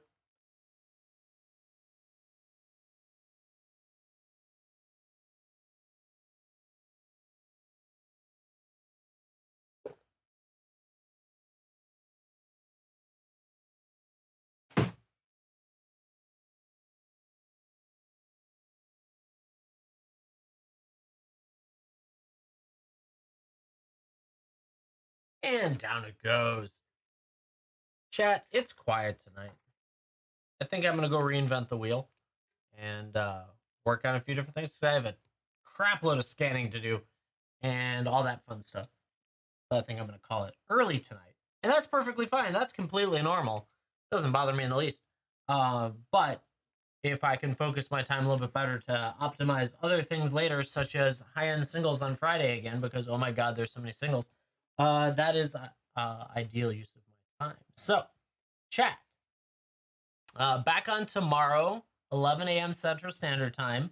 And down it goes. Chat, it's quiet tonight. I think I'm going to go reinvent the wheel and work on a few different things because I have a crap load of scanning to do and all that fun stuff. So I think I'm going to call it early tonight. And that's perfectly fine. That's completely normal. Doesn't bother me in the least. But if I can focus my time a little bit better to optimize other things later, such as high-end singles on Friday again, because, oh my God, there's so many singles, that is ideal use of my time. So, chat. Back on tomorrow, 11 a.m. Central Standard Time.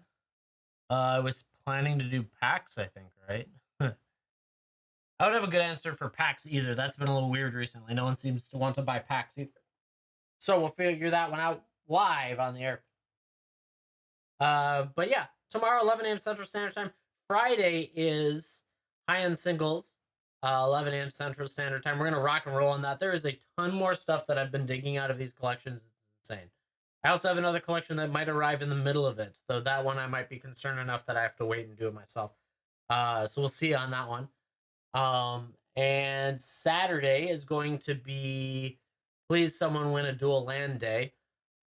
I was planning to do PAX, I think, right? I don't have a good answer for PAX either. That's been a little weird recently. No one seems to want to buy PAX either. So we'll figure that one out live on the air. But yeah, tomorrow, 11 a.m. Central Standard Time. Friday is high-end singles, 11 a.m. Central Standard Time. We're going to rock and roll on that. There is a ton more stuff that I've been digging out of these collections. It's insane. I also have another collection that might arrive in the middle of it, though that one I might be concerned enough that I have to wait and do it myself. So we'll see on that one. And Saturday is going to be Please Someone Win a Dual Land Day.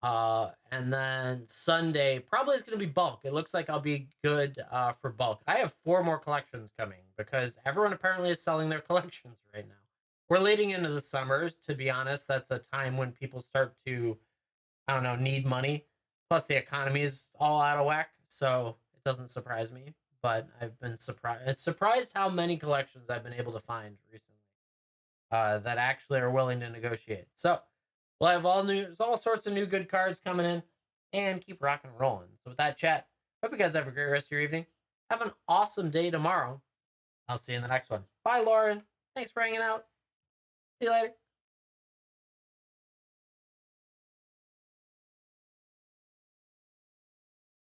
And then Sunday probably is going to be bulk. It looks like I'll be good for bulk. I have 4 more collections coming because everyone apparently is selling their collections right now. We're leading into the summers, to be honest. That's a time when people start to, I don't know, need money. Plus the economy is all out of whack, so it doesn't surprise me. But I've been surprised how many collections I've been able to find recently that actually are willing to negotiate. So we'll have all sorts of new good cards coming in and keep rocking and rolling. So with that, chat, hope you guys have a great rest of your evening. Have an awesome day tomorrow. I'll see you in the next one. Bye, Lauren. Thanks for hanging out. See you later.